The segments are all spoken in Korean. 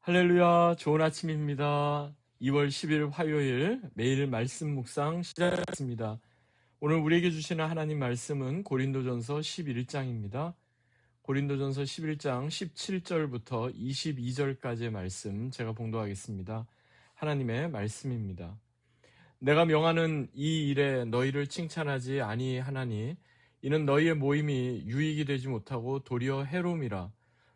할렐루야, 좋은 아침입니다. 2월 10일 화요일 매일 말씀 묵상 시작하겠습니다. 오늘 우리에게 주시는 하나님 말씀은 고린도전서 11장입니다. 고린도전서 11장 17절부터 22절까지의 말씀 제가 봉독하겠습니다. 하나님의 말씀입니다. 내가 명하는 이 일에 너희를 칭찬하지 아니하나니 이는 너희의 모임이 유익이 되지 못하고 도리어 해로움이라.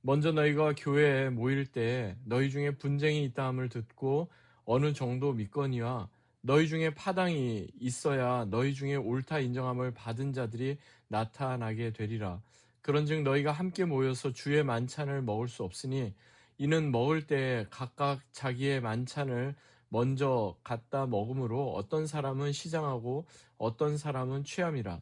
먼저 너희가 교회에 모일 때 너희 중에 분쟁이 있다함을 듣고 어느 정도 믿거니와 너희 중에 파당이 있어야 너희 중에 옳다 인정함을 받은 자들이 나타나게 되리라. 그런즉 너희가 함께 모여서 주의 만찬을 먹을 수 없으니 이는 먹을 때 각각 자기의 만찬을 먼저 갖다 먹음으로 어떤 사람은 시장하고 어떤 사람은 취함이라.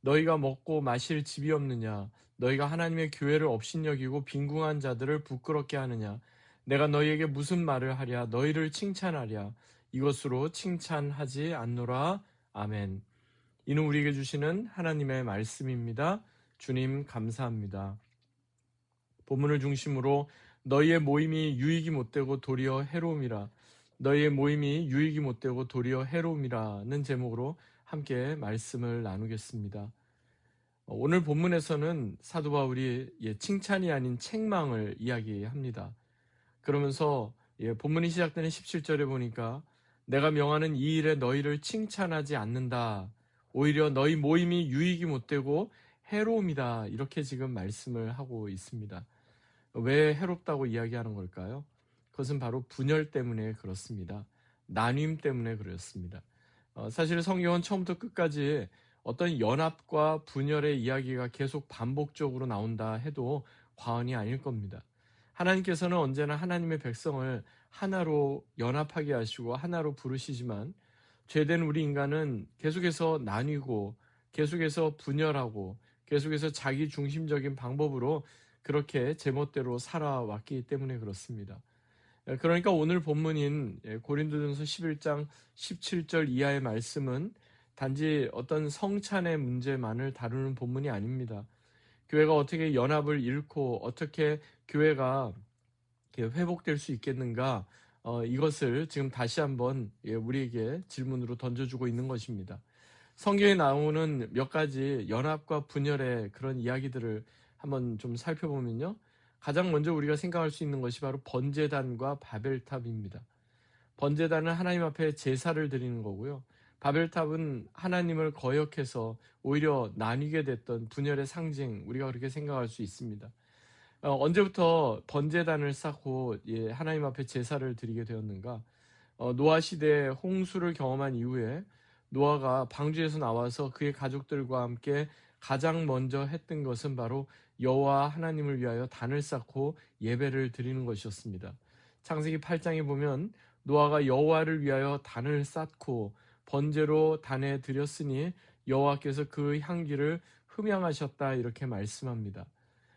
너희가 먹고 마실 집이 없느냐? 너희가 하나님의 교회를 업신여기고 빈궁한 자들을 부끄럽게 하느냐? 내가 너희에게 무슨 말을 하랴? 너희를 칭찬하랴? 이것으로 칭찬하지 않노라. 아멘. 이는 우리에게 주시는 하나님의 말씀입니다. 주님 감사합니다. 본문을 중심으로 너희의 모임이 유익이 못되고 도리어 해로움이라. 너희의 모임이 유익이 못되고 도리어 해로움이라는 제목으로 함께 말씀을 나누겠습니다. 오늘 본문에서는 사도 바울이 칭찬이 아닌 책망을 이야기합니다. 그러면서 본문이 시작되는 17절에 보니까 내가 명하는 이 일에 너희를 칭찬하지 않는다. 오히려 너희 모임이 유익이 못되고 해로움이다. 이렇게 지금 말씀을 하고 있습니다. 왜 해롭다고 이야기하는 걸까요? 그것은 바로 분열 때문에 그렇습니다. 나뉨 때문에 그렇습니다. 사실 성경은 처음부터 끝까지 어떤 연합과 분열의 이야기가 계속 반복적으로 나온다 해도 과언이 아닐 겁니다. 하나님께서는 언제나 하나님의 백성을 하나로 연합하게 하시고 하나로 부르시지만 죄된 우리 인간은 계속해서 나뉘고 계속해서 분열하고 계속해서 자기 중심적인 방법으로 그렇게 제멋대로 살아왔기 때문에 그렇습니다. 그러니까 오늘 본문인 고린도전서 11장 17절 이하의 말씀은 단지 어떤 성찬의 문제만을 다루는 본문이 아닙니다. 교회가 어떻게 연합을 잃고 어떻게 교회가 회복될 수 있겠는가, 이것을 지금 다시 한번 우리에게 질문으로 던져주고 있는 것입니다. 성경에 나오는 몇 가지 연합과 분열의 그런 이야기들을 한번 좀 살펴보면요. 가장 먼저 우리가 생각할 수 있는 것이 바로 번제단과 바벨탑입니다. 번제단은 하나님 앞에 제사를 드리는 거고요. 바벨탑은 하나님을 거역해서 오히려 나뉘게 됐던 분열의 상징, 우리가 그렇게 생각할 수 있습니다. 언제부터 번제단을 쌓고 하나님 앞에 제사를 드리게 되었는가? 노아 시대에 홍수를 경험한 이후에 노아가 방주에서 나와서 그의 가족들과 함께 가장 먼저 했던 것은 바로 여호와 하나님을 위하여 단을 쌓고 예배를 드리는 것이었습니다. 창세기 8장에 보면 노아가 여호와를 위하여 단을 쌓고 번제로 단에 드렸으니 여호와께서 그 향기를 흠향하셨다, 이렇게 말씀합니다.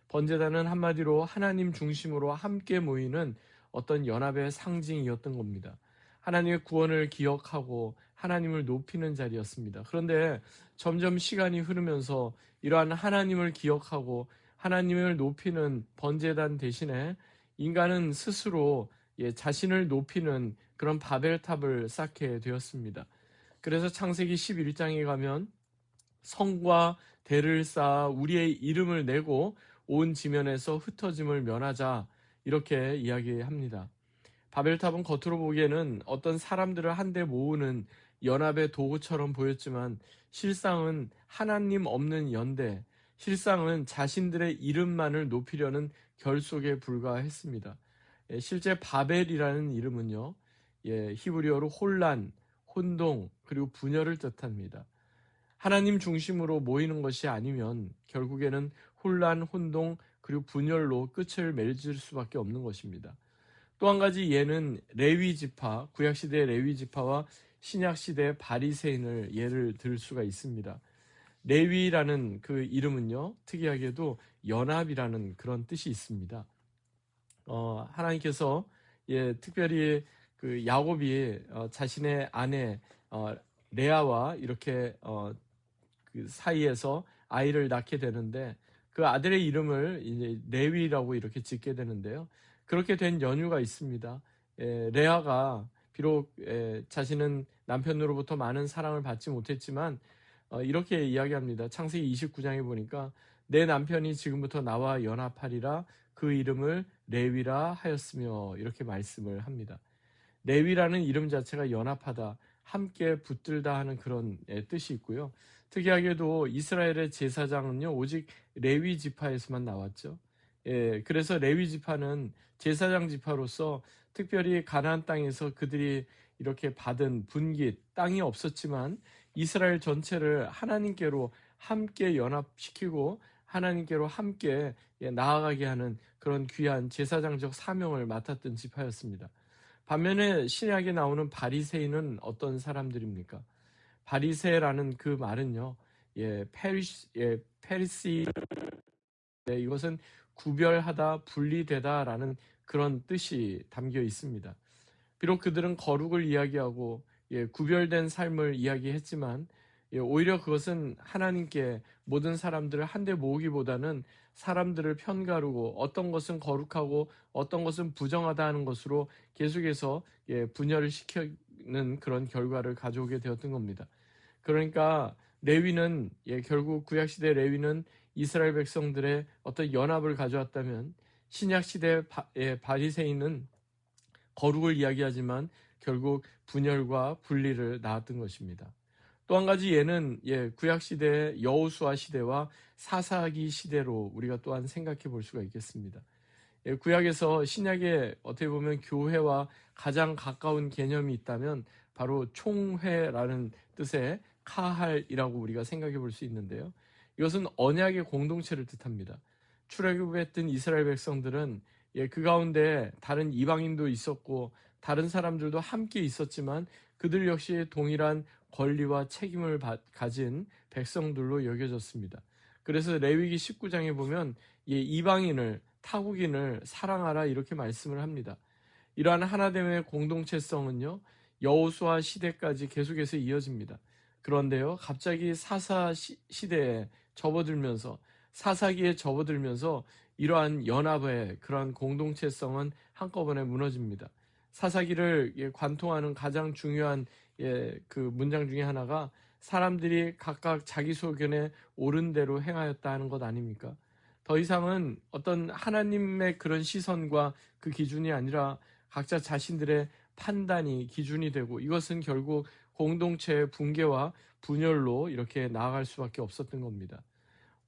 번제단은 한마디로 하나님 중심으로 함께 모이는 어떤 연합의 상징이었던 겁니다. 하나님의 구원을 기억하고 하나님을 높이는 자리였습니다. 그런데 점점 시간이 흐르면서 이러한 하나님을 기억하고 하나님을 높이는 번제단 대신에 인간은 스스로 자신을 높이는 그런 바벨탑을 쌓게 되었습니다. 그래서 창세기 11장에 가면 성과 대를 쌓아 우리의 이름을 내고 온 지면에서 흩어짐을 면하자, 이렇게 이야기합니다. 바벨탑은 겉으로 보기에는 어떤 사람들을 한데 모으는 연합의 도구처럼 보였지만 실상은 하나님 없는 연대, 실상은 자신들의 이름만을 높이려는 결속에 불과했습니다. 실제 바벨이라는 이름은요, 히브리어로 혼란, 혼동, 그리고 분열을 뜻합니다. 하나님 중심으로 모이는 것이 아니면 결국에는 혼란, 혼동, 그리고 분열로 끝을 맺을 수밖에 없는 것입니다. 또 한 가지 예는 레위 지파, 구약시대의 레위 지파와 신약시대의 바리새인을 예를 들 수가 있습니다. 레위라는 그 이름은요, 특이하게도 연합이라는 그런 뜻이 있습니다. 하나님께서 특별히 그 야곱이 자신의 아내 레아와 이렇게 그 사이에서 아이를 낳게 되는데 그 아들의 이름을 이제 레위라고 이렇게 짓게 되는데요. 그렇게 된 연유가 있습니다. 레아가 비록 자신은 남편으로부터 많은 사랑을 받지 못했지만 이렇게 이야기합니다. 창세기 29장에 보니까 내 남편이 지금부터 나와 연합하리라 그 이름을 레위라 하였으며 이렇게 말씀을 합니다. 레위라는 이름 자체가 연합하다, 함께 붙들다 하는 그런 뜻이 있고요. 특이하게도 이스라엘의 제사장은요, 오직 레위 지파에서만 나왔죠. 그래서 레위 지파는 제사장 지파로서 특별히 가나안 땅에서 그들이 이렇게 받은 분깃, 땅이 없었지만 이스라엘 전체를 하나님께로 함께 연합시키고 하나님께로 함께 나아가게 하는 그런 귀한 제사장적 사명을 맡았던 지파였습니다. 반면에 신약에 나오는 바리새인은 어떤 사람들입니까? 바리새라는 그 말은요, 페리시, 이것은 구별하다, 분리되다라는 그런 뜻이 담겨 있습니다. 비록 그들은 거룩을 이야기하고 구별된 삶을 이야기했지만 오히려 그것은 하나님께 모든 사람들을 한데 모으기보다는 사람들을 편가르고 어떤 것은 거룩하고 어떤 것은 부정하다 하는 것으로 계속해서 분열을 시키는 그런 결과를 가져오게 되었던 겁니다. 그러니까 레위는 결국 구약시대 레위는 이스라엘 백성들의 어떤 연합을 가져왔다면 신약시대 바리새인은 거룩을 이야기하지만 결국 분열과 분리를 낳았던 것입니다. 또 한 가지 예는 구약시대의 여호수아 시대와 사사기 시대로 우리가 또한 생각해 볼 수가 있겠습니다. 구약에서 신약에 어떻게 보면 교회와 가장 가까운 개념이 있다면 바로 총회라는 뜻의 카할이라고 우리가 생각해 볼 수 있는데요. 이것은 언약의 공동체를 뜻합니다. 출애굽했던 이스라엘 백성들은 그 가운데 다른 이방인도 있었고 다른 사람들도 함께 있었지만 그들 역시 동일한 권리와 책임을 가진 백성들로 여겨졌습니다. 그래서 레위기 19장에 보면 이방인을 타국인을 사랑하라 이렇게 말씀을 합니다. 이러한 하나됨의 공동체성은요, 여호수아 시대까지 계속해서 이어집니다. 그런데요, 갑자기 사사 시대에 접어들면서 사사기에 접어들면서 이러한 연합의 그러한 공동체성은 한꺼번에 무너집니다. 사사기를 관통하는 가장 중요한 그 문장 중에 하나가 사람들이 각각 자기 소견에 옳은 대로 행하였다 하는 것 아닙니까? 더 이상은 어떤 하나님의 그런 시선과 그 기준이 아니라 각자 자신들의 판단이 기준이 되고 이것은 결국 공동체의 붕괴와 분열로 이렇게 나아갈 수밖에 없었던 겁니다.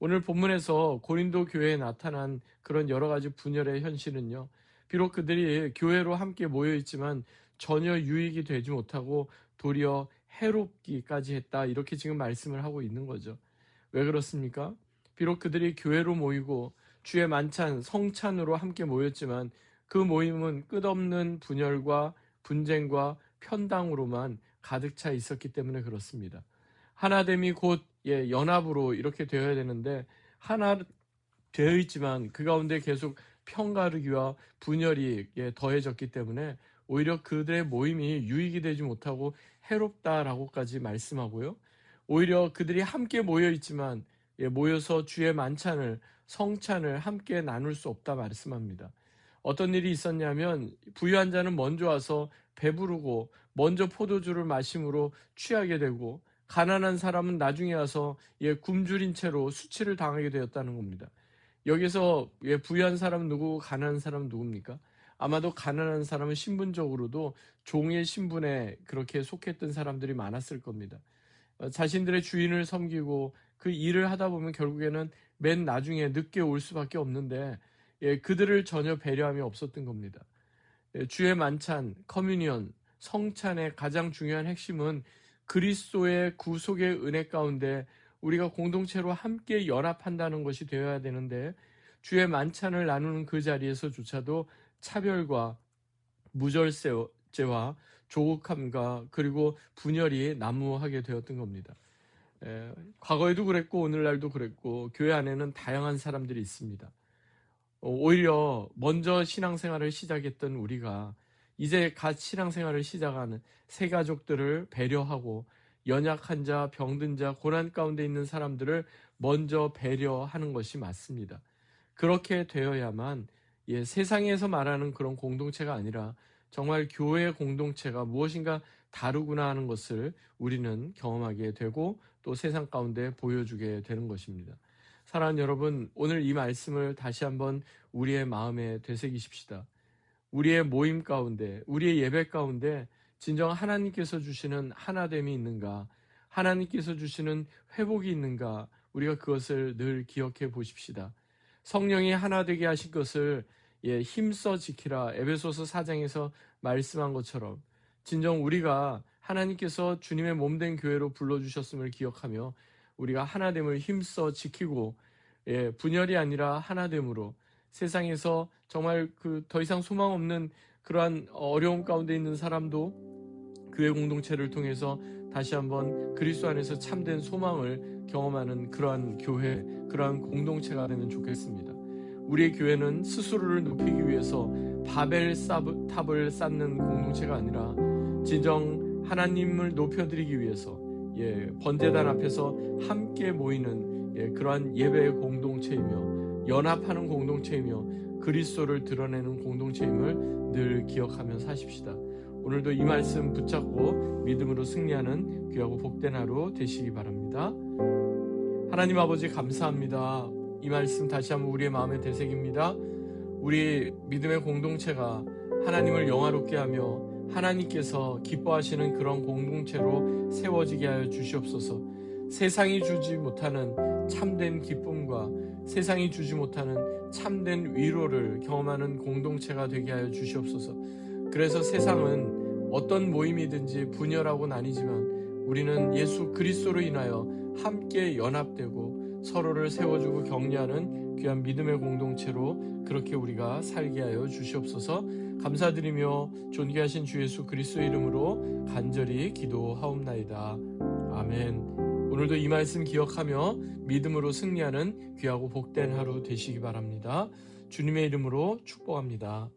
오늘 본문에서 고린도 교회에 나타난 그런 여러 가지 분열의 현실은요, 비록 그들이 교회로 함께 모여 있지만 전혀 유익이 되지 못하고 도리어 해롭기까지 했다 이렇게 지금 말씀을 하고 있는 거죠. 왜 그렇습니까? 비록 그들이 교회로 모이고 주의 만찬, 성찬으로 함께 모였지만 그 모임은 끝없는 분열과 분쟁과 편당으로만 가득 차 있었기 때문에 그렇습니다. 하나됨이 곧 연합으로 이렇게 되어야 되는데 하나 되어 있지만 그 가운데 계속 편가르기와 분열이 더해졌기 때문에 오히려 그들의 모임이 유익이 되지 못하고 해롭다라고까지 말씀하고요. 오히려 그들이 함께 모여 있지만 모여서 주의 만찬을 성찬을 함께 나눌 수 없다 말씀합니다. 어떤 일이 있었냐면 부유한 자는 먼저 와서 배부르고 먼저 포도주를 마심으로 취하게 되고 가난한 사람은 나중에 와서 굶주린 채로 수치를 당하게 되었다는 겁니다. 여기서 부유한 사람은 누구고 가난한 사람은 누굽니까? 아마도 가난한 사람은 신분적으로도 종의 신분에 그렇게 속했던 사람들이 많았을 겁니다. 자신들의 주인을 섬기고 그 일을 하다 보면 결국에는 맨 나중에 늦게 올 수밖에 없는데 그들을 전혀 배려함이 없었던 겁니다. 주의 만찬, 커뮤니언, 성찬의 가장 중요한 핵심은 그리스도의 구속의 은혜 가운데 우리가 공동체로 함께 연합한다는 것이 되어야 되는데 주의 만찬을 나누는 그 자리에서조차도 차별과 무절제와 조급함과 그리고 분열이 난무하게 되었던 겁니다. 과거에도 그랬고 오늘날도 그랬고 교회 안에는 다양한 사람들이 있습니다. 오히려 먼저 신앙생활을 시작했던 우리가 이제 갓 신앙생활을 시작하는 새 가족들을 배려하고 연약한 자, 병든 자, 고난 가운데 있는 사람들을 먼저 배려하는 것이 맞습니다. 그렇게 되어야만 세상에서 말하는 그런 공동체가 아니라 정말 교회 공동체가 무엇인가 다르구나 하는 것을 우리는 경험하게 되고 또 세상 가운데 보여주게 되는 것입니다. 사랑하는 여러분, 오늘 이 말씀을 다시 한번 우리의 마음에 되새기십시다. 우리의 모임 가운데, 우리의 예배 가운데 진정 하나님께서 주시는 하나됨이 있는가, 하나님께서 주시는 회복이 있는가, 우리가 그것을 늘 기억해 보십시다. 성령이 하나 되게 하신 것을 힘써 지키라, 에베소서 4장에서 말씀한 것처럼 진정 우리가 하나님께서 주님의 몸된 교회로 불러주셨음을 기억하며 우리가 하나됨을 힘써 지키고 분열이 아니라 하나됨으로 세상에서 정말 더 이상 소망 없는 그러한 어려움 가운데 있는 사람도 교회 공동체를 통해서 다시 한번 그리스도 안에서 참된 소망을 경험하는 그러한 교회, 그러한 공동체가 되면 좋겠습니다. 우리의 교회는 스스로를 높이기 위해서 바벨 탑을 쌓는 공동체가 아니라 진정 하나님을 높여드리기 위해서 번제단 앞에서 함께 모이는 그러한 예배의 공동체이며 연합하는 공동체이며 그리스도를 드러내는 공동체임을 늘 기억하며 사십시다. 오늘도 이 말씀 붙잡고 믿음으로 승리하는 귀하고 복된 하루 되시기 바랍니다. 하나님 아버지 감사합니다. 이 말씀 다시 한번 우리의 마음에 되새깁니다. 우리 믿음의 공동체가 하나님을 영화롭게 하며 하나님께서 기뻐하시는 그런 공동체로 세워지게 하여 주시옵소서. 세상이 주지 못하는 참된 기쁨과 세상이 주지 못하는 참된 위로를 경험하는 공동체가 되게 하여 주시옵소서. 그래서 세상은 어떤 모임이든지 분열하고 나뉘지만 우리는 예수 그리스도로 인하여 함께 연합되고 서로를 세워주고 격려하는 귀한 믿음의 공동체로 그렇게 우리가 살게 하여 주시옵소서. 감사드리며 존귀하신 주 예수 그리스도의 이름으로 간절히 기도하옵나이다. 아멘. 오늘도 이 말씀 기억하며 믿음으로 승리하는 귀하고 복된 하루 되시기 바랍니다. 주님의 이름으로 축복합니다.